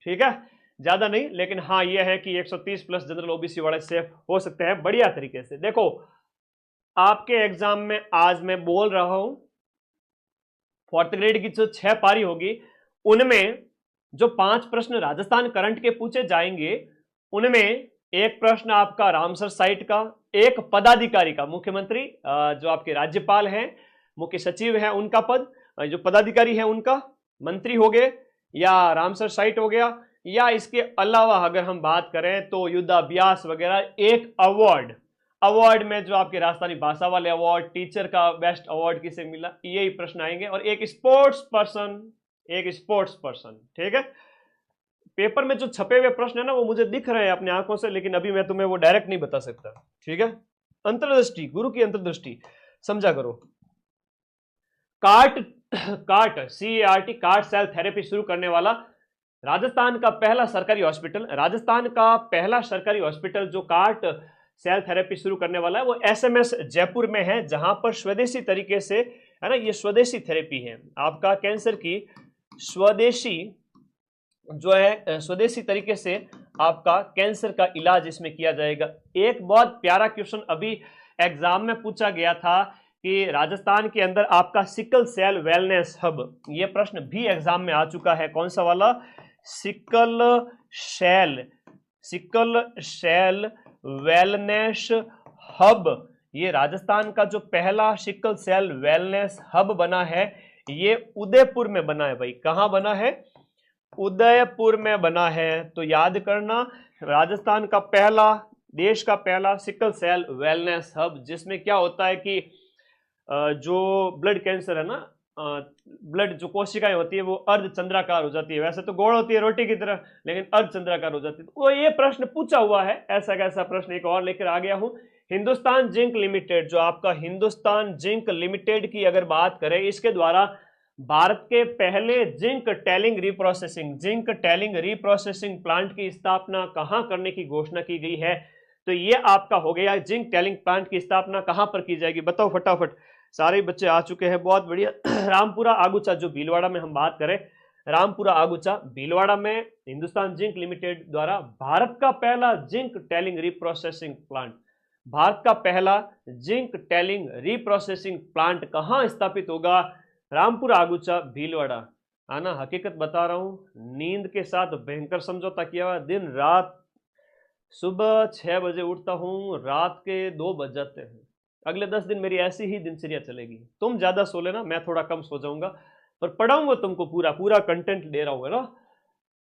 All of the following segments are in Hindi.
ठीक है, ज्यादा नहीं, लेकिन हाँ यह है कि 130 प्लस जनरल ओबीसी वाले सेफ हो सकते हैं बढ़िया तरीके से। देखो आपके एग्जाम में आज मैं बोल रहा हूं फोर्थ ग्रेड की जो 6 पारी होगी उनमें जो 5 प्रश्न राजस्थान करंट के पूछे जाएंगे उनमें एक प्रश्न आपका रामसर साइट का, एक पदाधिकारी का, मुख्यमंत्री जो आपके राज्यपाल हैं, मुख्य सचिव हैं उनका पद, जो पदाधिकारी है उनका, मंत्री हो गए या रामसर साइट हो गया, या इसके अलावा अगर हम बात करें तो युद्धाभ्यास वगैरह, एक अवार्ड में जो आपके राजस्थानी भाषा वाले अवार्ड, टीचर का बेस्ट अवार्ड किसे मिला, यही प्रश्न आएंगे, और एक स्पोर्ट्स पर्सन। ठीक है, पेपर में जो छपे हुए प्रश्न है ना वो मुझे दिख रहे हैं अपनी आंखों से, लेकिन अभी मैं तुम्हें वो डायरेक्ट नहीं बता सकता। ठीक है, अंतर्दृष्टि, गुरु की अंतर्दृष्टि समझा करो। Cart CART cart cell therapy शुरू करने वाला राजस्थान का पहला सरकारी हॉस्पिटल जो कार्ट सेल थेरेपी शुरू करने वाला है वो SMS जयपुर में है, जहां पर स्वदेशी तरीके से, है ना, ये स्वदेशी थेरेपी है आपका, कैंसर की स्वदेशी जो है, स्वदेशी तरीके से आपका कैंसर का इलाज इसमें किया जाएगा। एक बहुत प्यारा क्वेश्चन अभी एग्जाम में पूछा गया था कि राजस्थान के अंदर आपका सिकल सेल वेलनेस हब, ये प्रश्न भी एग्जाम में आ चुका है। कौन सा वाला? सिकल सेल वेलनेस हब, ये राजस्थान का जो पहला सिकल सेल वेलनेस हब बना है ये उदयपुर में बना है भाई। कहां बना है? उदयपुर में बना है। तो याद करना, राजस्थान का पहला, देश का पहला सिकल सेल वेलनेस हब, जिसमें क्या होता है कि जो ब्लड कैंसर है ना, ब्लड जो कोशिकाएं होती है वो अर्धचंद्राकार हो जाती है, वैसे तो गोल होती है रोटी की तरह, लेकिन अर्धचंद्राकार हो जाती है। तो ये प्रश्न पूछा हुआ है, ऐसा कैसा प्रश्न एक और लेकर आ गया हूं। हिंदुस्तान जिंक लिमिटेड, जो आपका हिंदुस्तान जिंक लिमिटेड की अगर बात करें, इसके द्वारा भारत के पहले जिंक टैलिंग रिप्रोसेसिंग प्लांट की स्थापना कहां करने की घोषणा की गई है? तो ये आपका हो गया, जिंक टैलिंग प्लांट की स्थापना कहां पर की जाएगी, बताओ फटाफट। सारे बच्चे आ चुके हैं, बहुत बढ़िया। रामपुरा आगुचा, जो भीलवाड़ा में हम बात करें, रामपुरा आगुचा भीलवाड़ा में हिंदुस्तान जिंक लिमिटेड द्वारा भारत का पहला जिंक टैलिंग रिप्रोसेसिंग प्लांट, भारत का पहला जिंक टैलिंग रिप्रोसेसिंग प्लांट कहां स्थापित होगा? रामपुरा आगुचा भीलवाड़ा। आना, हकीकत बता रहा हूं, नींद के साथ भयंकर समझौता किया हुआ, दिन रात, सुबह 6 बजे उठता हूं, रात के 2 बज जाते हैं। अगले 10 दिन मेरी ऐसी ही दिनचर्या चलेगी। तुम ज्यादा सो लेना, मैं थोड़ा कम सो जाऊंगा, पर पढ़ाऊंगा तुमको, पूरा कंटेंट दे रहा हूं ना।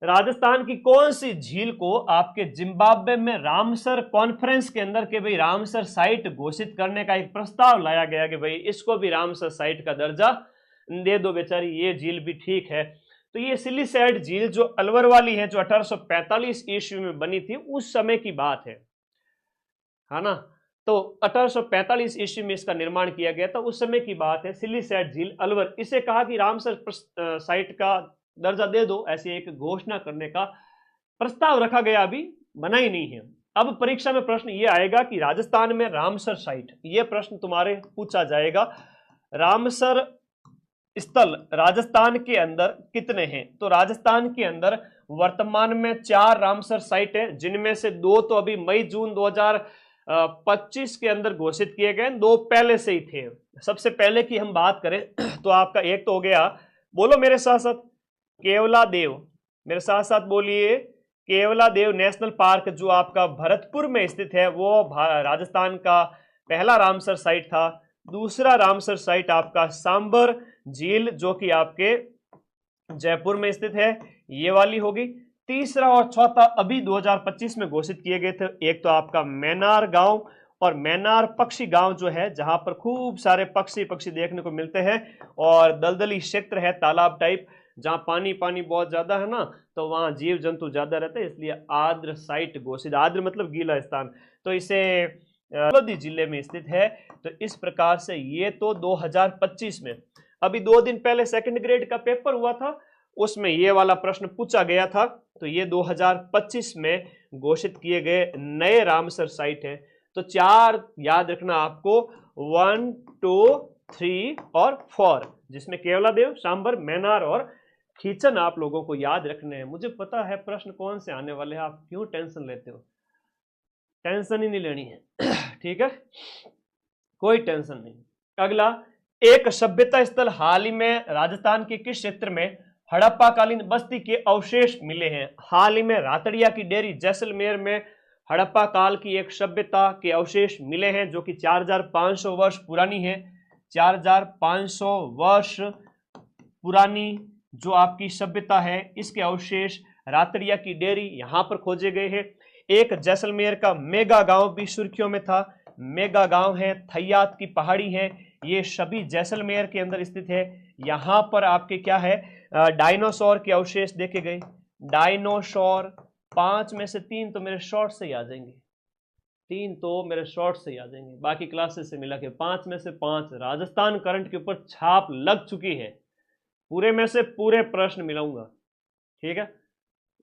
राजस्थान की कौन सी झील को आपके जिम्बाब्वे में रामसर कॉन्फ्रेंस के अंदर के भाई रामसर साइट घोषित करने का एक प्रस्ताव लाया गया कि भाई इसको भी रामसर साइट का दर्जा दे दो बेचारी, ये झील भी ठीक है। तो ये सिलीसैड झील जो अलवर वाली है, जो 1845 ईस्वी में बनी थी, उस समय की बात है ना। तो 1845 ईस्वी में इसका निर्माण किया गया था, उस समय की बात है। सिलीसैड झील अलवर, इसे कहा कि रामसर साइट का दर्जा दे दो, ऐसी एक घोषणा करने का प्रस्ताव रखा गया, अभी बना ही नहीं है। अब परीक्षा में प्रश्न ये आएगा कि राजस्थान में रामसर साइट, ये प्रश्न तुम्हारे पूछा जाएगा, रामसर स्थल राजस्थान के अंदर कितने हैं? तो राजस्थान के अंदर वर्तमान में 4 रामसर साइट है, जिनमें से 2 तो अभी मई जून 2025 के अंदर घोषित किए गए, 2 पहले से ही थे। सबसे पहले की हम बात करें तो आपका एक तो हो गया, बोलो मेरे साथ साथ, केवलादेव, मेरे साथ साथ बोलिए, केवलादेव नेशनल पार्क, जो आपका भरतपुर में स्थित है, वो राजस्थान का पहला रामसर साइट था। दूसरा रामसर साइट आपका सांबर झील, जो कि आपके जयपुर में स्थित है, ये वाली होगी। तीसरा और चौथा अभी 2025 में घोषित किए गए थे, एक तो आपका मैनार गांव और मैनार पक्षी गांव जो है, जहां पर खूब सारे पक्षी देखने को मिलते हैं, और दलदली क्षेत्र है, तालाब टाइप, जहां पानी बहुत ज्यादा है ना, तो वहां जीव जंतु ज्यादा रहते हैं, इसलिए आर्द्र साइट घोषित, आर्द्र मतलब गीला स्थान, तो इसे लोधी जिले में स्थित है। तो इस प्रकार से ये तो 2025 में, अभी 2 दिन पहले सेकंड ग्रेड का पेपर हुआ था, उसमें ये वाला प्रश्न पूछा गया था। तो ये 2025 में घोषित किए गए नए रामसर साइट है। तो 4 याद रखना आपको, 1, 2, 3 और 4, जिसमें केवलादेव, सांबर, मैनार और खींचन आप लोगों को याद रखने हैं। मुझे पता है प्रश्न कौन से आने वाले हैं, आप क्यों टेंशन लेते हो, टेंशन ही नहीं लेनी है। ठीक है, कोई टेंशन नहीं। अगला, एक सभ्यता स्थल हाल ही में राजस्थान के किस क्षेत्र में हड़प्पा कालीन बस्ती के अवशेष मिले हैं? हाल ही में रातड़िया की डेरी जैसलमेर में हड़प्पा काल की एक सभ्यता के अवशेष मिले हैं जो कि 4500 वर्ष पुरानी है। 4500 वर्ष पुरानी जो आपकी सभ्यता है, इसके अवशेष रातड़िया की डेरी यहां पर खोजे गए हैं। एक जैसलमेर का मेगा गांव भी सुर्खियों में था। मेगा गांव है, थैयात की पहाड़ी है, ये सभी जैसलमेर के अंदर स्थित है। यहां पर आपके क्या है, डायनासोर के अवशेष देखे गए। डायनासोर 5 में से 3 तो मेरे शॉर्ट से ही आ जाएंगे, 3 तो मेरे शॉर्ट से ही आ जाएंगे, बाकी क्लासेस से मिला के 5 में से 5 राजस्थान करंट के ऊपर छाप लग चुकी है। पूरे में से पूरे प्रश्न मिलाऊंगा। ठीक है,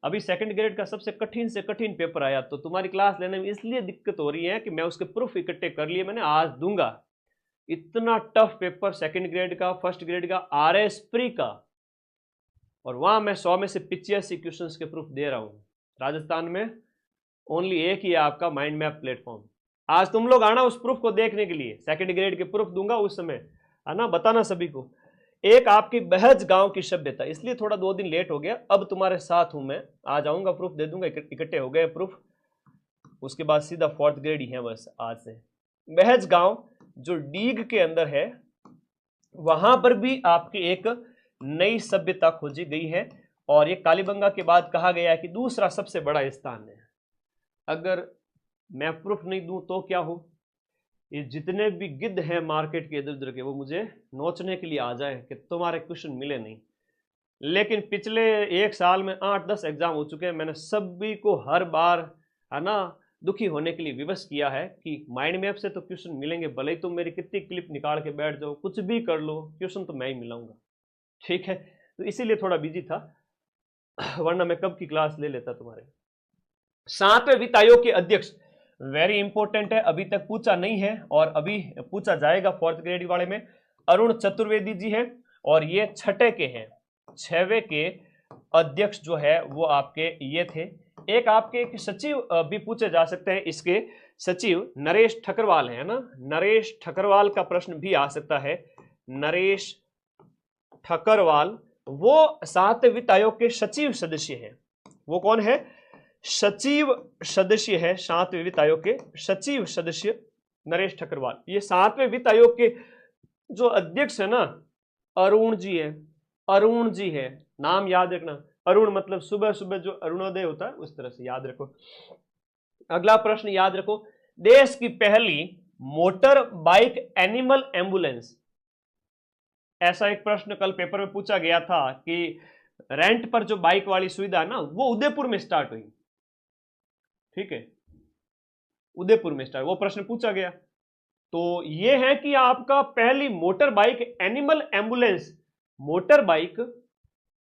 अभी सेकंड ग्रेड का सबसे कठिन से कठिन पेपर आया, तो तुम्हारी क्लास लेने में इसलिए दिक्कत हो रही है कि मैं उसके प्रूफ इकट्ठे कर लिए मैंने, आज दूंगा। इतना टफ पेपर सेकंड ग्रेड का, फर्स्ट ग्रेड का, RS प्री का, और वहां मैं 100 में से 85 क्वेश्चंस के प्रूफ दे रहा हूं। राजस्थान में ओनली एक ही है आपका माइंड मैप प्लेटफॉर्म। आज तुम लोग आना उस प्रूफ को देखने के लिए, सेकंड ग्रेड के प्रूफ दूंगा उस समय, आना बताना सभी को। एक आपकी बहज गांव की सभ्यता, इसलिए थोड़ा 2 दिन लेट हो गया, अब तुम्हारे साथ हूं मैं, आ जाऊंगा, प्रूफ दे दूंगा, इकट्ठे हो गए प्रूफ, उसके बाद सीधा 4th ग्रेड ही है बस आज से। बहज गांव जो डीग के अंदर है, वहां पर भी आपकी एक नई सभ्यता खोजी गई है, और ये कालीबंगा के बाद कहा गया है कि दूसरा सबसे बड़ा स्थान है। अगर मैं प्रूफ नहीं दूं तो क्या हो, ये जितने भी गिद्ध हैं मार्केट के इधर उधर के, वो मुझे नोचने के लिए आ जाए कि तुम्हारे क्वेश्चन मिले नहीं। लेकिन पिछले 1 साल में 8-10 एग्जाम हो चुके हैं, मैंने सभी को हर बार है ना दुखी होने के लिए विवश किया है कि माइंड मैप से तो क्वेश्चन मिलेंगे, भले ही तुम मेरी कितनी क्लिप निकाल के बैठ जाओ, कुछ भी कर लो, क्वेश्चन तो मैं ही मिलाऊंगा। ठीक है, तो इसीलिए थोड़ा बिजी था, वरना मैं कब की क्लास ले लेता तुम्हारे। 7वें वित्त आयोग के अध्यक्ष, वेरी इंपॉर्टेंट है, अभी तक पूछा नहीं है और अभी पूछा जाएगा 4th ग्रेड वाले में। अरुण चतुर्वेदी जी हैं, और ये 6ठे के हैं। 6वें के अध्यक्ष जो है वो आपके ये थे। एक आपके एक सचिव भी पूछे जा सकते हैं, इसके सचिव नरेश ठकरवाल है ना, नरेश ठकरवाल का प्रश्न भी आ सकता है। नरेश ठकरवाल वो 7वें वित्त आयोग के सचिव सदस्य हैं। वो कौन है, सचिव सदस्य है 7वें वित्त आयोग के सचिव सदस्य नरेश ठकरवाल। ये 7वें वित्त आयोग के जो अध्यक्ष है ना, अरुण जी है, अरुण जी है, नाम याद रखना। अरुण मतलब सुबह सुबह जो अरुणोदय होता है उस तरह से याद रखो। अगला प्रश्न याद रखो, देश की पहली मोटर बाइक एनिमल एम्बुलेंस, ऐसा एक प्रश्न कल पेपर में पूछा गया था कि रेंट पर जो बाइक वाली सुविधा है ना, वो उदयपुर में स्टार्ट हुई। ठीक है, उदयपुर में स्टार्ट, वो प्रश्न पूछा गया। तो ये है कि आपका पहली motor bike animal ambulance, motor bike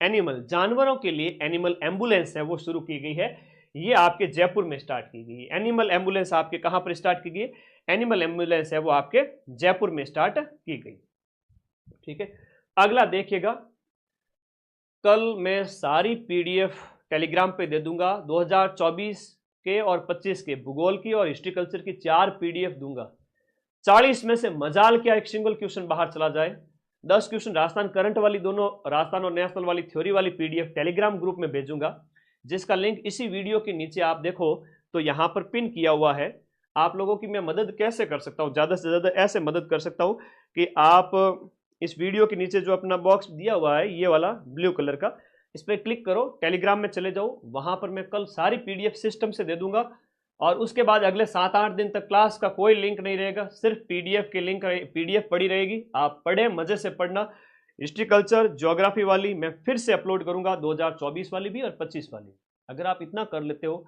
animal जानवरों के लिए एनिमल एम्बुलेंस है वो शुरू की गई है, ये आपके जयपुर में स्टार्ट की गई है। एनिमल एम्बुलेंस आपके कहां पर स्टार्ट की गई है, एनिमल एम्बुलेंस है वो आपके जयपुर में स्टार्ट की गई। ठीक है, अगला देखिएगा, कल मैं सारी PDF टेलीग्राम पे दे दूंगा। 2024 के और 25 के भूगोल की और हिस्ट्री कल्चर की 4 PDF दूंगा। 40 में से मजाल क्या एक सिंगल क्वेश्चन बाहर चला जाए। 10 क्वेश्चन राजस्थान करंट वाली, दोनों राजस्थान और नेशनल वाली थ्योरी वाली PDF टेलीग्राम ग्रुप में भेजूंगा, जिसका लिंक इसी वीडियो के नीचे आप देखो तो यहां पर पिन किया हुआ है। आप लोगों की मैं मदद कैसे कर सकता हूं, ज्यादा से ज्यादा ऐसे मदद कर सकता हूं कि आप इस वीडियो के नीचे जो अपना बॉक्स दिया हुआ है ये वाला ब्लू कलर का, इस पर क्लिक करो, टेलीग्राम में चले जाओ, वहां पर मैं कल सारी PDF सिस्टम से दे दूंगा। और उसके बाद अगले 7-8 दिन तक क्लास का कोई लिंक नहीं रहेगा, सिर्फ PDF के लिंक, PDF पड़ी रहेगी। आप पढ़े, मजे से पढ़ना। हिस्ट्री कल्चर ज्योग्राफी वाली मैं फिर से अपलोड करूंगा, 2024 वाली भी और 25 वाली। अगर आप इतना कर लेते हो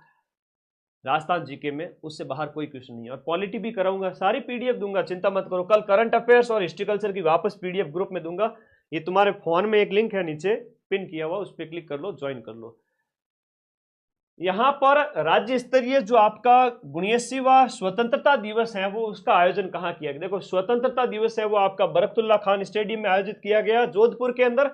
राजस्थान जीके में, उससे बाहर कोई क्वेश्चन नहीं है। और पॉलिटी भी कराऊंगा, सारी PDF दूंगा, चिंता मत करो। कल करंट अफेयर्स और हिस्ट्री कल्चर की वापस PDF ग्रुप में दूंगा। ये तुम्हारे फोन में एक लिंक है नीचे पिन किया हुआ, उस पर क्लिक कर लो, ज्वाइन कर लो। यहां पर राज्य स्तरीय जो आपका 79वां स्वतंत्रता दिवस है वो उसका आयोजन कहां किया गया। देखो, स्वतंत्रता दिवस है वो आपका बरकतुल्ला खान स्टेडियम में आयोजित किया गया जोधपुर के अंदर,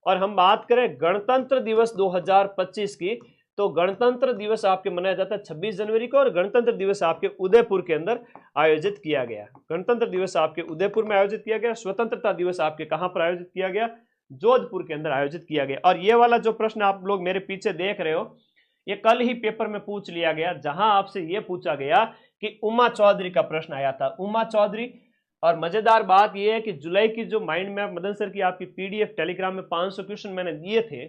और हम बात करें गणतंत्र दिवस 2025 की, तो गणतंत्र दिवस आपके मनाया जाता है 26 जनवरी को, और गणतंत्र दिवस आपके उदयपुर के अंदर आयोजित किया गया। गणतंत्र दिवस आपके उदयपुर में आयोजित किया गया। स्वतंत्रता दिवस आपके कहां पर आयोजित किया गया? जोधपुर के अंदर आयोजित किया गया। और ये वाला जो प्रश्न आप लोग मेरे पीछे देख रहे हो, ये कल ही पेपर में पूछ लिया गया, जहां आपसे ये पूछा गया कि उमा चौधरी का प्रश्न आया था, उमा चौधरी। और मजेदार बात यह है कि जुलाई की जो माइंड मैप मदन सर की आपकी पीडीएफ टेलीग्राम में 500 क्वेश्चन मैंने दिए थे,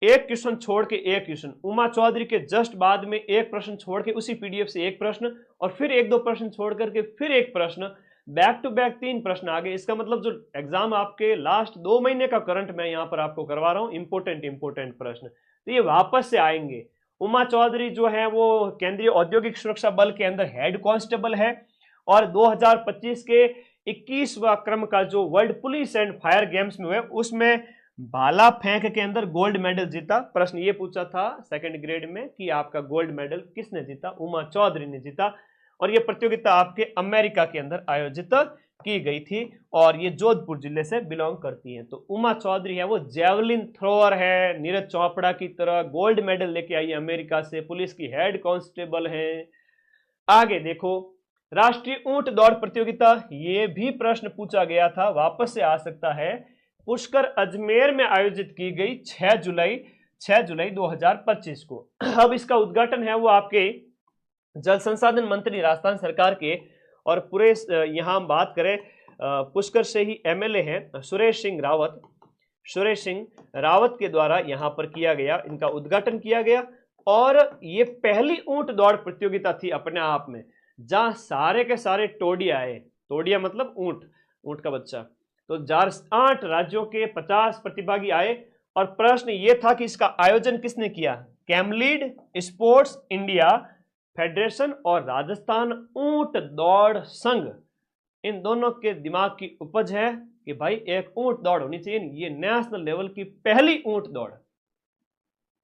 एक क्वेश्चन छोड़ के एक क्वेश्चन, उमा चौधरी के जस्ट बाद में एक प्रश्न छोड़ के उसी पीडीएफ से एक प्रश्न, और फिर एक दो प्रश्न छोड़ करके फिर एक प्रश्न, बैक टू बैक 3 प्रश्न आ गए। इसका मतलब जो एग्जाम आपके लास्ट 2 महीने का करंट मैं यहां पर आपको करवा रहा हूं, इंपोर्टेंट प्रश्न, तो ये वापस से आएंगे। उमा चौधरी जो है वो केंद्रीय औद्योगिक सुरक्षा बल के अंदर हेड कांस्टेबल है, और 2025 के 21वां क्रम का जो world police and fire games में हुए उसमें भाला फेंक के अंदर गोल्ड मेडल जीता। प्रश्न ये पूछा था सेकंड ग्रेड में कि आपका गोल्ड मेडल किसने जीता? उमा चौधरी ने जीता। और ये प्रतियोगिता आपके अमेरिका के अंदर आयोजित की गई थी, और ये जोधपुर जिले से बिलोंग करती है। तो उमा चौधरी है वो जेवलिन थ्रोअर है, नीरज चोपड़ा की तरह गोल्ड मेडल लेके आई है अमेरिका से, पुलिस की हेड कांस्टेबल है। आगे देखो, राष्ट्रीय ऊंट दौड़ प्रतियोगिता, ये भी प्रश्न पूछा गया था, वापस से आ सकता है। पुष्कर अजमेर में आयोजित की गई 6 जुलाई 2025 को। अब इसका उद्घाटन है वो आपके जल संसाधन मंत्री राजस्थान सरकार के, और पूरे यहां हम बात करें पुष्कर से ही एमएलए हैं सुरेश सिंह रावत के द्वारा यहां पर किया गया, इनका उद्घाटन किया गया। और ये पहली ऊंट दौड़ प्रतियोगिता थी अपने आप में, जहां सारे के सारे टोडिया आए, टोडिया मतलब ऊंट का बच्चा, तो 8 राज्यों के 50 प्रतिभागी आए। और प्रश्न ये था कि इसका आयोजन किसने किया? कैमलीड स्पोर्ट्स इंडिया फेडरेशन और राजस्थान ऊंट दौड़ संघ, इन दोनों के दिमाग की उपज है कि भाई एक ऊंट दौड़ होनी चाहिए। ये नेशनल लेवल की पहली ऊंट दौड़,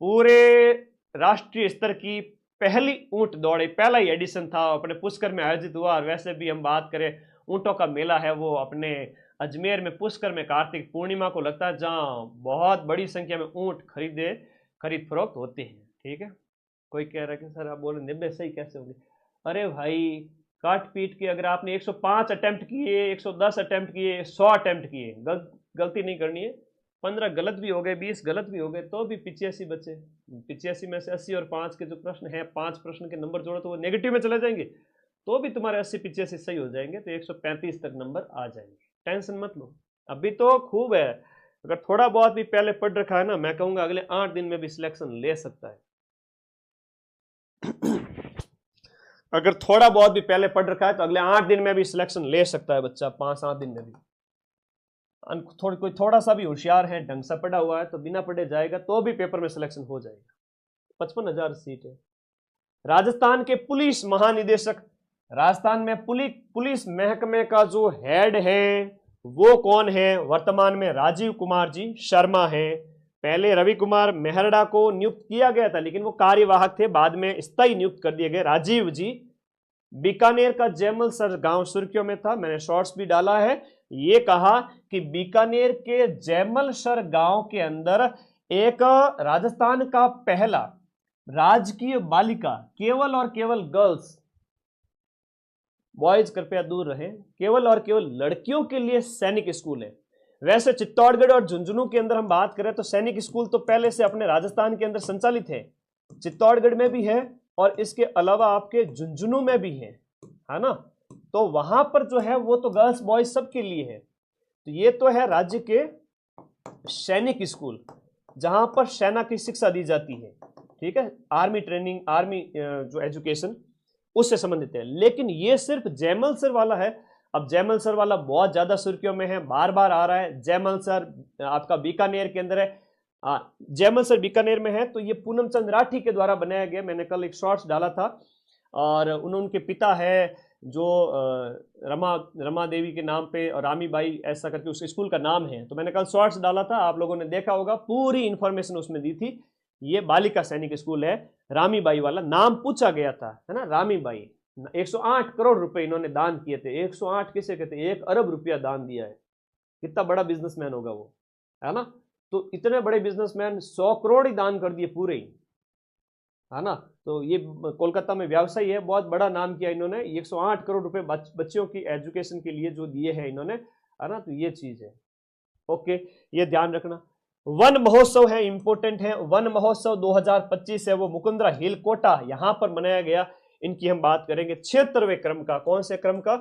पूरे राष्ट्रीय स्तर की पहली ऊंट दौड़, पहला ही एडिशन था, अपने पुष्कर में आयोजित हुआ। और वैसे भी हम बात करें, ऊंटों का मेला है वो अपने अजमेर में पुष्कर में कार्तिक पूर्णिमा को लगता है, जहां बहुत बड़ी संख्या में ऊंट खरीद फरोख्त होते हैं। ठीक है, कोई कह रहा है कि सर आप बोले 90 सही कैसे होंगे? अरे भाई, काट पीट के अगर आपने 105 अटेम्प्ट किए, 110 अटेम्प्ट किए, 100 अटेम्प्ट किए, गलती नहीं करनी है। 15 गलत भी हो गए, 20 गलत भी हो गए, तो भी 85 बचे। 85 में से 80 और 5 के जो प्रश्न हैं, 5 प्रश्न के नंबर जोड़ो तो वो नेगेटिव में चले जाएंगे, तो भी तुम्हारे 80-85 सही हो जाएंगे, तो 135 तक नंबर आ जाएंगे। टेंशन मत लो, अभी तो खूब है। अगर थोड़ा बहुत भी पहले पढ़ रखा है ना, मैं कहूंगा अगले 8 दिन में भी सिलेक्शन ले सकता है। अगर थोड़ा बहुत भी पहले पढ़ रखा है तो अगले 8 दिन में भी सिलेक्शन ले सकता है बच्चा, 5-7 दिन में भी। कोई थोड़ा सा भी होशियार है, ढंग से पढ़ा हुआ है, तो बिना पढ़े जाएगा तो भी पेपर में सिलेक्शन हो जाएगा। 55,000 सीट है। राजस्थान के पुलिस महानिदेशक, राजस्थान में पुलिस महकमे का जो हेड है वो कौन है? वर्तमान में राजीव कुमार जी शर्मा है। पहले रवि कुमार मेहरड़ा को नियुक्त किया गया था, लेकिन वो कार्यवाहक थे, बाद में स्थायी नियुक्त कर दिए गए राजीव जी। बीकानेर का जैमल सर गांव सुर्खियों में था, मैंने शॉर्ट्स भी डाला है। ये कहा कि बीकानेर के जैमल सर गांव के अंदर एक राजस्थान का पहला राजकीय बालिका, केवल और केवल गर्ल्स, बॉयज कृपया दूर रहे, केवल और केवल लड़कियों के लिए सैनिक स्कूल है। वैसे चित्तौड़गढ़ और झुंझुनू के अंदर हम बात करें तो सैनिक स्कूल तो पहले से अपने राजस्थान के अंदर संचालित है, चित्तौड़गढ़ में भी है और इसके अलावा आपके झुंझुनू में भी है ना। तो वहां पर जो है वो तो गर्ल्स बॉयज सबके लिए है। तो ये तो है राज्य के सैनिक स्कूल, जहां पर सेना की शिक्षा दी जाती है। ठीक है, आर्मी ट्रेनिंग, आर्मी जो एजुकेशन उससे संबंधित है। लेकिन ये सिर्फ जैमल सर वाला है। अब जैमल सर वाला बहुत ज्यादा सुर्खियों में है, बार बार आ रहा है। जैमल सर आपका बीकानेर के अंदर है, जैमल सर बीकानेर में है। तो ये पूनम चंद राठी के द्वारा बनाया गया, मैंने कल एक शॉर्ट्स डाला था। और उनके पिता है जो रमा देवी के नाम पे और रामीबाई ऐसा करके उस स्कूल का नाम है। तो मैंने कल शॉर्ट्स डाला था, आप लोगों ने देखा होगा, पूरी इंफॉर्मेशन उसमें दी थी। ये बालिका सैनिक स्कूल है, रामीबाई वाला नाम पूछा गया था, है ना, रामीबाई। 108 करोड़ रुपए इन्होंने दान किए थे। 108 किसे कहते हैं? 1 अरब रुपया दान दिया है। कितना बड़ा बिजनेसमैन होगा वो, है ना। तो इतने बड़े बिजनेसमैन 100 करोड़ ही दान कर दिए पूरे ही, है ना। तो ये कोलकाता में व्यवसायी है, बहुत बड़ा नाम किया इन्होंने, 108 करोड़ रुपए बच्चों की एजुकेशन के लिए जो दिए हैं इन्होंने, है ना। तो ये चीज है, ओके, ये ध्यान रखना। वन महोत्सव है, इंपॉर्टेंट है, वन महोत्सव 2025 है, वो मुकुंदरा हिल कोटा यहां पर मनाया गया। इनकी हम बात करेंगे 76वें क्रम का, कौन से क्रम का,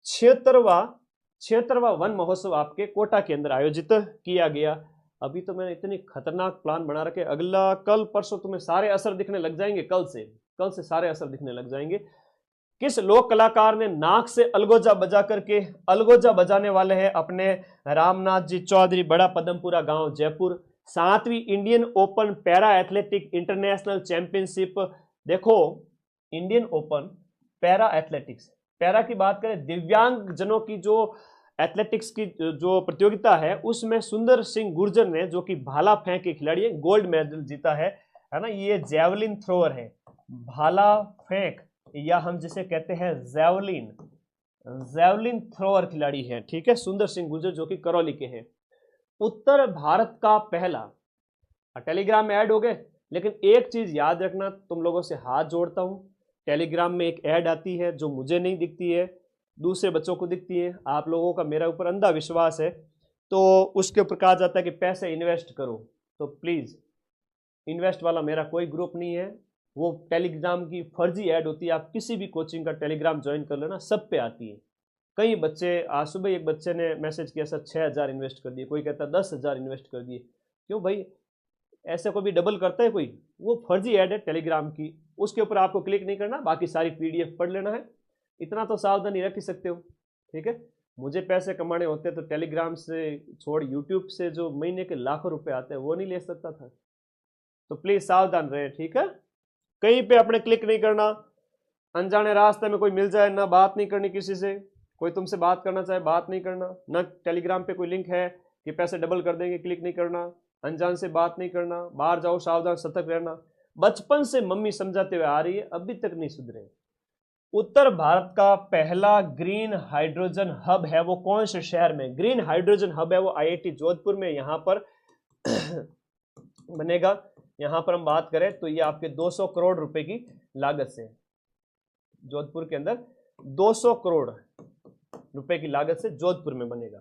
76वां वन महोत्सव आपके कोटा के अंदर आयोजित किया गया। अभी तो मैंने इतनी खतरनाक प्लान बना रखे, अगला कल परसों तुम्हें सारे असर दिखने लग जाएंगे, कल से सारे असर दिखने लग जाएंगे। किस लोक कलाकार ने नाक से अलगोजा बजा करके, अलगोजा बजाने वाले हैं अपने रामनाथ जी चौधरी, बड़ा पदमपुरा गांव जयपुर। 7वीं Indian open para athletic international championship, देखो Indian open para athletics, para की बात करें दिव्यांग जनों की जो एथलेटिक्स की जो प्रतियोगिता है, उसमें सुंदर सिंह गुर्जर ने, जो कि भाला फेंक के खिलाड़ी है, गोल्ड मेडल जीता है ना। ये जैवलिन थ्रोअर है, भाला फेंक या हम जिसे कहते हैं जैवलिन थ्रोअर खिलाड़ी है, ठीक है, सुंदर सिंह गुर्जर, जो कि करौली के हैं। उत्तर भारत का पहला, टेलीग्राम में ऐड हो गए, लेकिन एक चीज याद रखना, तुम लोगों से हाथ जोड़ता हूं, टेलीग्राम में एक ऐड आती है जो मुझे नहीं दिखती है, दूसरे बच्चों को दिखती है। आप लोगों का मेरा ऊपर अंधा विश्वास है, तो उसके ऊपर कहा जाता है कि पैसे इन्वेस्ट करो, तो प्लीज इन्वेस्ट वाला मेरा कोई ग्रुप नहीं है, वो टेलीग्राम की फर्जी ऐड होती है। आप किसी भी कोचिंग का टेलीग्राम ज्वाइन कर लेना, सब पे आती है। कई बच्चे, आज सुबह एक बच्चे ने मैसेज किया, सर 6000 इन्वेस्ट कर दिए, कोई कहता 10,000 इन्वेस्ट कर दिए। क्यों भाई, ऐसे को भी डबल करता है कोई? वो फर्जी ऐड है टेलीग्राम की, उसके ऊपर आपको क्लिक नहीं करना, बाकी सारी PDF पढ़ लेना है। इतना तो सावधानी रख ही सकते हो, ठीक है। मुझे पैसे कमाने होते तो टेलीग्राम से छोड़ यूट्यूब से जो महीने के लाखों रुपए आते हैं वो नहीं ले सकता था। तो प्लीज सावधान रहे, ठीक है। कहीं पे अपने क्लिक नहीं करना, अनजाने रास्ते में कोई मिल जाए ना, बात नहीं करनी किसी से, कोई तुमसे बात करना चाहे बात नहीं करना, ना टेलीग्राम पे कोई लिंक है कि पैसे डबल कर देंगे, क्लिक नहीं करना, अनजान से बात नहीं करना, बाहर जाओ सावधान सतर्क रहना। बचपन से मम्मी समझाते हुए आ रही है, अभी तक नहीं सुधरे। उत्तर भारत का पहला ग्रीन हाइड्रोजन हब है, वो कौन से शहर में ग्रीन हाइड्रोजन हब है? वो IIT जोधपुर में यहां पर बनेगा। यहां पर हम बात करें तो ये आपके 200 करोड़ रुपए की लागत से, जोधपुर के अंदर 200 करोड़ रुपए की लागत से जोधपुर में बनेगा।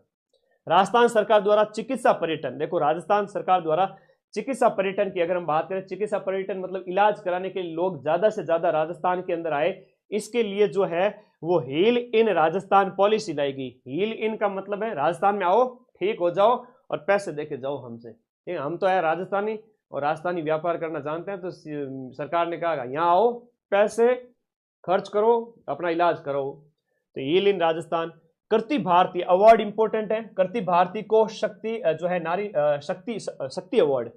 राजस्थान सरकार द्वारा चिकित्सा पर्यटन, देखो राजस्थान सरकार द्वारा चिकित्सा पर्यटन की अगर हम बात करें, चिकित्सा पर्यटन मतलब इलाज कराने के लिए लोग ज्यादा से ज्यादा राजस्थान के अंदर आए, इसके लिए जो है वो हील इन राजस्थान पॉलिसी लाई गई। हील इन का मतलब है राजस्थान में आओ, ठीक हो जाओ और पैसे देके जाओ हमसे, ठीक है। हम तो है राजस्थानी और राजस्थानी व्यापार करना जानते हैं, तो सरकार ने कहा यहाँ आओ, पैसे खर्च करो, अपना इलाज करो। तो heal in Rajasthan. Kriti Bharati award important है, कृति भारती को शक्ति जो है नारी शक्ति अवार्ड,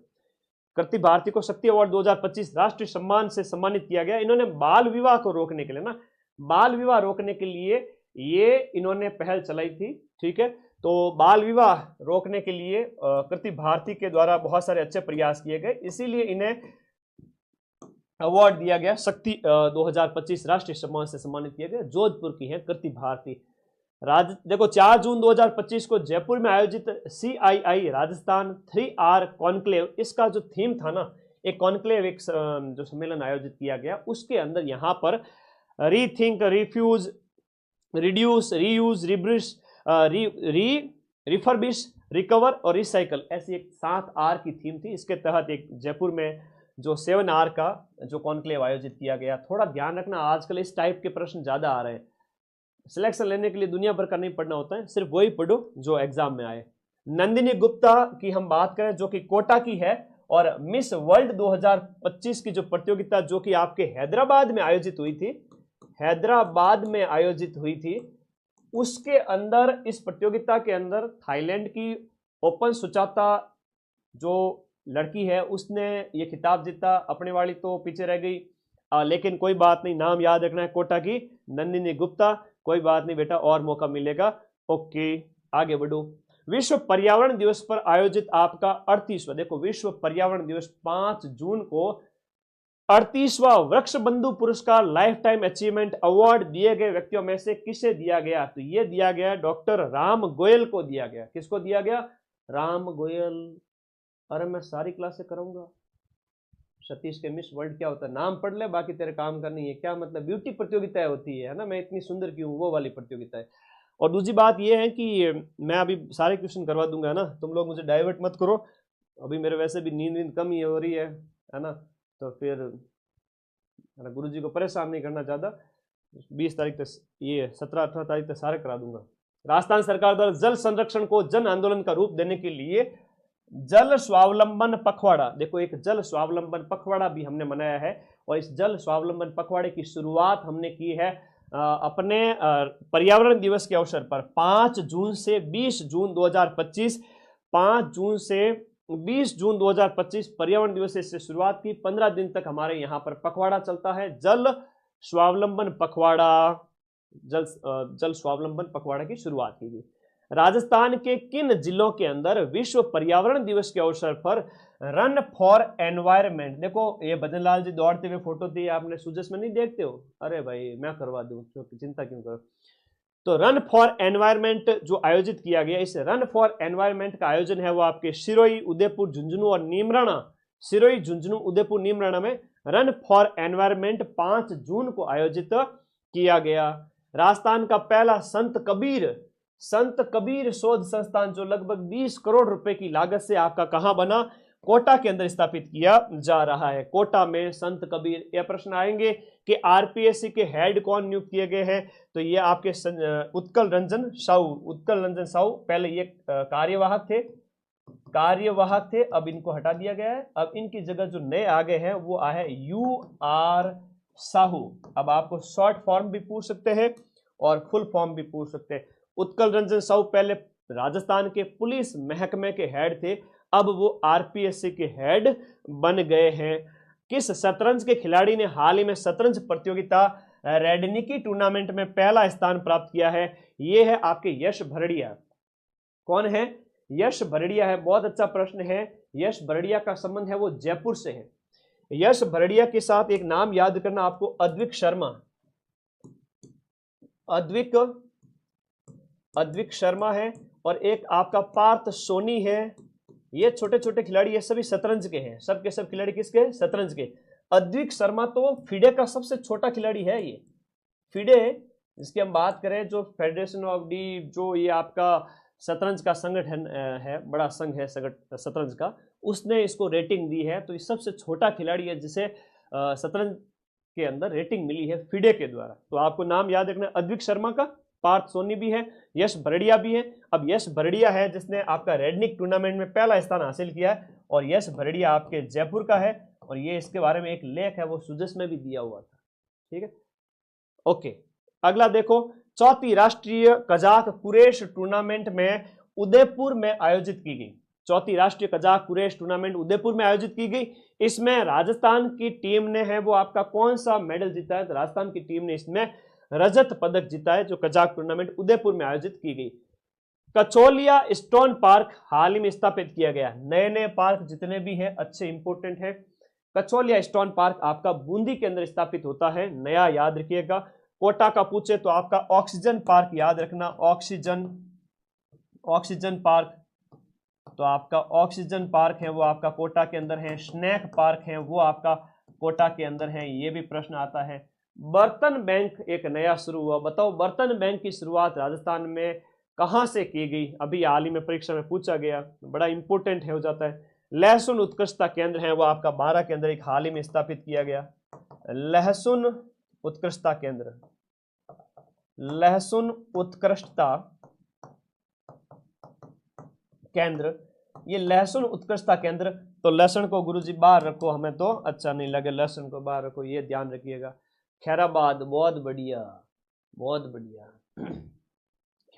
कृति भारती को शक्ति अवार्ड 2025 राष्ट्रीय सम्मान से सम्मानित किया गया। इन्होंने बाल विवाह को रोकने के लिए ना, बाल विवाह रोकने के लिए ये इन्होंने पहल चलाई थी, ठीक है। तो बाल विवाह रोकने के लिए कृति भारती के द्वारा बहुत सारे अच्छे प्रयास किए गए, इसीलिए इन्हें अवार्ड दिया गया, शक्ति 2025 राष्ट्रीय सम्मान से सम्मानित किया गया। जोधपुर की है कृति भारती। देखो 4 जून 2025 को जयपुर में आयोजित CII राजस्थान 3R कॉन्क्लेव, इसका जो थीम था ना, एक कॉन्क्लेव, एक जो सम्मेलन आयोजित किया गया, उसके अंदर यहाँ पर रीथिंक, रिफ्यूज, रिड्यूस, रीयूज, रिब्रिश, रिफर्बिश, रिकवर और रिसाइकल, ऐसी एक 7R की थीम थी। इसके तहत एक जयपुर में जो 7R का जो कॉन्क्लेव आयोजित किया गया। थोड़ा ध्यान रखना, आजकल इस टाइप के प्रश्न ज्यादा आ रहे हैं, सिलेक्शन लेने के लिए दुनिया भर का नहीं पढ़ना होता है, सिर्फ वही पढ़ो जो एग्जाम में आए। नंदिनी गुप्ता की हम बात करें, जो कि कोटा की है, और मिस वर्ल्ड 2025 की जो प्रतियोगिता जो कि आपके हैदराबाद में आयोजित हुई थी, हैदराबाद में आयोजित हुई थी, उसके अंदर इस प्रतियोगिता के अंदर थाईलैंड की ओपन सुचाता जो लड़की है उसने ये खिताब जीता। अपने वाली तो पीछे रह गई, लेकिन कोई बात नहीं, नाम याद रखना है कोटा की नंदिनी गुप्ता। कोई बात नहीं बेटा, और मौका मिलेगा। ओके आगे बढ़ो। विश्व पर्यावरण दिवस पर आयोजित आपका 38वां, देखो विश्व पर्यावरण दिवस 5 जून को 38वां वृक्ष बंधु पुरस्कार लाइफ टाइम अचीवमेंट अवार्ड दिए गए व्यक्तियों में से किसे दिया गया? तो ये दिया गया डॉक्टर राम गोयल को दिया गया। किसको दिया गया? राम गोयल। अरे मैं सारी क्लासें कराऊंगा। सतीश के मिस वर्ल्ड क्या होता है, नाम पढ़ ले बाकी तेरे काम का नहीं है, क्या मतलब ब्यूटी प्रतियोगिताएं होती है ना, मैं इतनी सुंदर क्यों हूँ, वो वाली प्रतियोगिता है। और दूसरी बात ये है कि मैं अभी सारे क्वेश्चन करवा दूंगा ना, तुम लोग मुझे डाइवर्ट मत करो, अभी मेरे वैसे भी नींद वींद कम ही हो रही है ना, तो फिर गुरु जी को परेशान नहीं करना चाहता। 20 तारीख तक, ये 17-18 तारीख तक सारे करा दूंगा। राजस्थान सरकार द्वारा जल संरक्षण को जन आंदोलन का रूप देने के लिए जल स्वावलंबन पखवाड़ा, देखो एक जल स्वावलंबन पखवाड़ा भी हमने मनाया है, और इस जल स्वावलंबन पखवाड़े की शुरुआत हमने की है अपने पर्यावरण दिवस के अवसर पर 5 जून से 20 जून 2025, 5 जून से 20 जून 2025 पर्यावरण दिवस से शुरुआत की। 15 दिन तक हमारे यहाँ पर पखवाड़ा चलता है, जल स्वावलंबन पखवाड़ा, जल स्वावलंबन पखवाड़ा की शुरुआत की गई। राजस्थान के किन जिलों के अंदर विश्व पर्यावरण दिवस के अवसर पर रन फॉर एनवायरमेंट, देखो ये भजनलाल जी दौड़ते हुए फोटो दी आपने, सुजस में नहीं देखते हो, अरे भाई मैं करवा दूं, चिंता क्यों करो। तो रन फॉर एनवायरमेंट जो आयोजित किया गया, इस रन फॉर एनवायरमेंट का आयोजन है वो आपके सिरोही, उदयपुर, झुंझुनू और नीमराणा, सिरोही, झुंझुनू, उदयपुर, नीमराणा में रन फॉर एनवायरमेंट 5 जून को आयोजित किया गया। राजस्थान का पहला संत कबीर शोध संस्थान जो लगभग 20 करोड़ रुपए की लागत से आपका कहां बना, कोटा के अंदर स्थापित किया जा रहा है, कोटा में संत कबीर। यह प्रश्न आएंगे कि आरपीएससी के हेड कौन नियुक्त किए गए हैं, तो ये आपके उत्कल रंजन साहू पहले ये कार्यवाहक थे, अब इनको हटा दिया गया है, अब इनकी जगह जो नए आ गए हैं वो आए UR साहू। अब आपको शॉर्ट फॉर्म भी पूछ सकते हैं और फुल फॉर्म भी पूछ सकते हैं। उत्कल रंजन साहू पहले राजस्थान के पुलिस महकमे के हेड थे, अब वो आरपीएससी के हेड बन गए हैं। किस शतरंज के खिलाड़ी ने हाल ही में शतरंज प्रतियोगिता रेडनिकी टूर्नामेंट में पहला स्थान प्राप्त किया है, ये है आपके यश भरड़िया। कौन है? यश भरड़िया है, बहुत अच्छा प्रश्न है। यश भरड़िया का संबंध है वो जयपुर से है। यश भरड़िया के साथ एक नाम याद करना आपको, अद्विक शर्मा, अद्विक शर्मा है, और एक आपका पार्थ सोनी है। ये छोटे छोटे खिलाड़ी, ये सभी शतरंज के हैं, सब के सब खिलाड़ी किसके? शतरंज के। अद्विक शर्मा तो फिडे का सबसे छोटा खिलाड़ी है। ये फिडे जिसकी हम बात करें, जो फेडरेशन ऑफ डी, जो ये आपका शतरंज का संगठन है, बड़ा संघ है शतरंज का, उसने इसको रेटिंग दी है, तो ये सबसे छोटा खिलाड़ी है जिसे शतरंज के अंदर रेटिंग मिली है फिडे के द्वारा। तो आपको नाम याद रखना, अद्विक शर्मा का, पार्थ सोनी भी है, यश भरड़िया भी है। अब यश भरड़िया है जिसने आपका रेडनिक टूर्नामेंट में पहला स्थान हासिल किया है, और यश भरड़िया आपके जयपुर का है, और ये इसके बारे में एक लेख है वो सुजस में भी दिया हुआ था। ठीक है, ओके। अगला देखो, चौथी राष्ट्रीय कजाक कुरेश टूर्नामेंट में उदयपुर में आयोजित की गई। चौथी राष्ट्रीय कजाक कुरेश टूर्नामेंट उदयपुर में आयोजित की गई। इसमें राजस्थान की टीम ने है वो आपका कौन सा मेडल जीता है? तो राजस्थान की टीम ने इसमें रजत पदक जीता है, जो कजाक टूर्नामेंट उदयपुर में आयोजित की गई। कचौलिया स्टोन पार्क हाल ही में स्थापित किया गया। नए नए पार्क जितने भी हैं अच्छे इंपोर्टेंट है। कचौलिया स्टोन पार्क आपका बूंदी के अंदर स्थापित होता है, नया याद रखिएगा। कोटा का पूछे तो आपका ऑक्सीजन पार्क याद रखना, ऑक्सीजन पार्क, तो आपका ऑक्सीजन पार्क है वो आपका कोटा के अंदर है। स्नैक पार्क है वो आपका कोटा के अंदर है, ये भी प्रश्न आता है। बर्तन बैंक एक नया शुरू हुआ, बताओ बर्तन बैंक की शुरुआत राजस्थान में कहां से की गई? अभी हाल ही में परीक्षा में पूछा गया, बड़ा इंपॉर्टेंट है हो जाता है। लहसुन उत्कृष्टता केंद्र है वो आपका 12 के अंदर एक हाल ही में स्थापित किया गया। लहसुन उत्कृष्टता केंद्र, लहसुन उत्कृष्टता केंद्र, ये लहसुन उत्कृष्टता केंद्र। तो लहसुन को गुरुजी बाहर रखो, हमें तो अच्छा नहीं लगे, लहसुन को बाहर रखो, ये ध्यान रखिएगा। खैराबाद, बहुत बढ़िया, बहुत बढ़िया।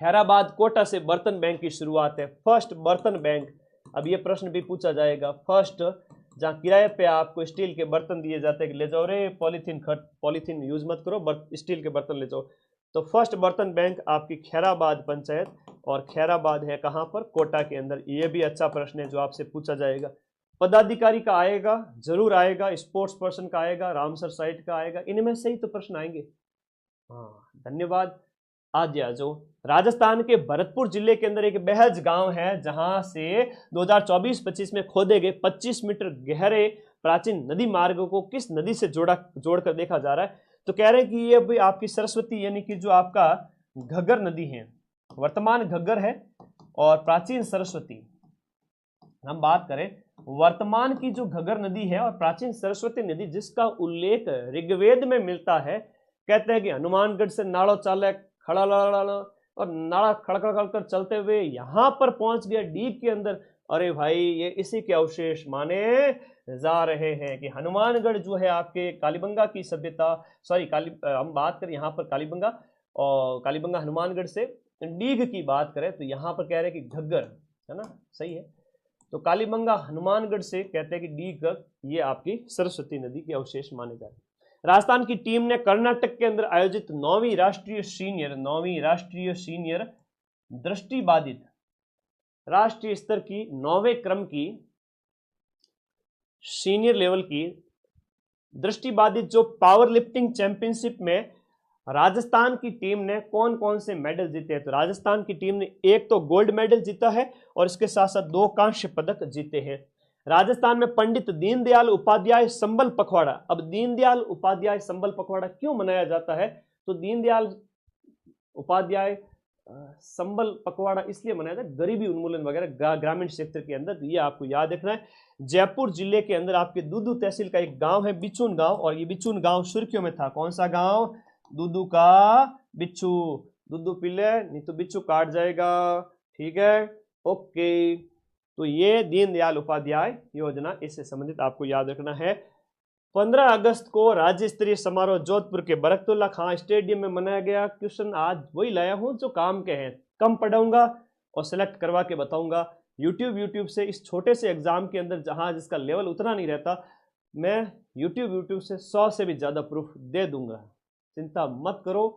खैराबाद कोटा से बर्तन बैंक की शुरुआत है, फर्स्ट बर्तन बैंक। अब ये प्रश्न भी पूछा जाएगा, फर्स्ट जहाँ किराए पे आपको स्टील के बर्तन दिए जाते हैं कि ले जाओ रे, पॉलीथीन यूज मत करो, स्टील के बर्तन ले जाओ। तो फर्स्ट बर्तन बैंक आपकी खैराबाद पंचायत, और खैराबाद है कहाँ पर? कोटा के अंदर। ये भी अच्छा प्रश्न है जो आपसे पूछा जाएगा। पदाधिकारी का आएगा, जरूर आएगा, स्पोर्ट्स पर्सन का आएगा, रामसर साइट का आएगा, इनमें से ही तो प्रश्न आएंगे। हाँ, धन्यवाद। आगे आ जाओ। राजस्थान के भरतपुर जिले के अंदर एक बेहज गांव है जहां से 2024-25 में खोदे गए 25 मीटर गहरे प्राचीन नदी मार्ग को किस नदी से जोड़कर देखा जा रहा है। तो कह रहे हैं कि ये भी आपकी सरस्वती यानी कि जो आपका घग्गर नदी है, वर्तमान घग्गर है और प्राचीन सरस्वती। हम बात करें वर्तमान की जो घग्गर नदी है और प्राचीन सरस्वती नदी जिसका उल्लेख ऋग्वेद में मिलता है, कहते हैं कि हनुमानगढ़ से नाड़ो चाले खड़ा और नाड़ा खड़खड़ कर चलते हुए यहां पर पहुंच गया डीग के अंदर। अरे भाई ये इसी के अवशेष माने जा रहे हैं कि हनुमानगढ़ जो है आपके कालीबंगा की सभ्यता, हम बात करें यहाँ पर कालीबंगा और कालीबंगा हनुमानगढ़ से डीग की बात करें तो यहाँ पर कह रहे हैं कि घग्गर है ना, सही है। तो कालीबंगा हनुमानगढ़ से कहते हैं कि डीग ये आपकी सरस्वती नदी के अवशेष माने जाते हैं। राजस्थान की टीम ने कर्नाटक के अंदर आयोजित 9वीं राष्ट्रीय सीनियर दृष्टिबाधित राष्ट्रीय स्तर की 9वें क्रम की सीनियर लेवल की दृष्टिबाधित जो पावर लिफ्टिंग चैंपियनशिप में राजस्थान की टीम ने कौन कौन से मेडल जीते हैं। तो राजस्थान की टीम ने एक तो गोल्ड मेडल जीता है और इसके साथ साथ 2 कांस्य पदक जीते हैं। राजस्थान में पंडित दीनदयाल उपाध्याय संबल पखवाड़ा। अब दीनदयाल उपाध्याय संबल पखवाड़ा क्यों मनाया जाता है, तो दीनदयाल उपाध्याय संबल पखवाड़ा इसलिए मनाया जाता है गरीबी उन्मूलन वगैरह ग्रामीण क्षेत्र के अंदर, ये आपको याद रखना है। जयपुर जिले के अंदर आपके दूदू तहसील का एक गांव है बिचून गांव, और ये बिचून गांव सुर्खियों में था। कौन सा गांव, दूदू का बिच्छू, दूदू पीले नहीं तो बिच्छू काट जाएगा, ठीक है ओके। तो ये दीनदयाल उपाध्याय योजना, इससे संबंधित आपको याद रखना है। 15 अगस्त को राज्य स्तरीय समारोह जोधपुर के बरकतुल्ला खां स्टेडियम में मनाया गया। क्वेश्चन आज वही लाया हूं जो काम के हैं, कम पढ़ाऊंगा और सिलेक्ट करवा के बताऊंगा। यूट्यूब से इस छोटे से एग्जाम के अंदर जहां जिसका लेवल उतना नहीं रहता, मैं यूट्यूब से 100 से भी ज्यादा प्रूफ दे दूंगा, चिंता मत करो।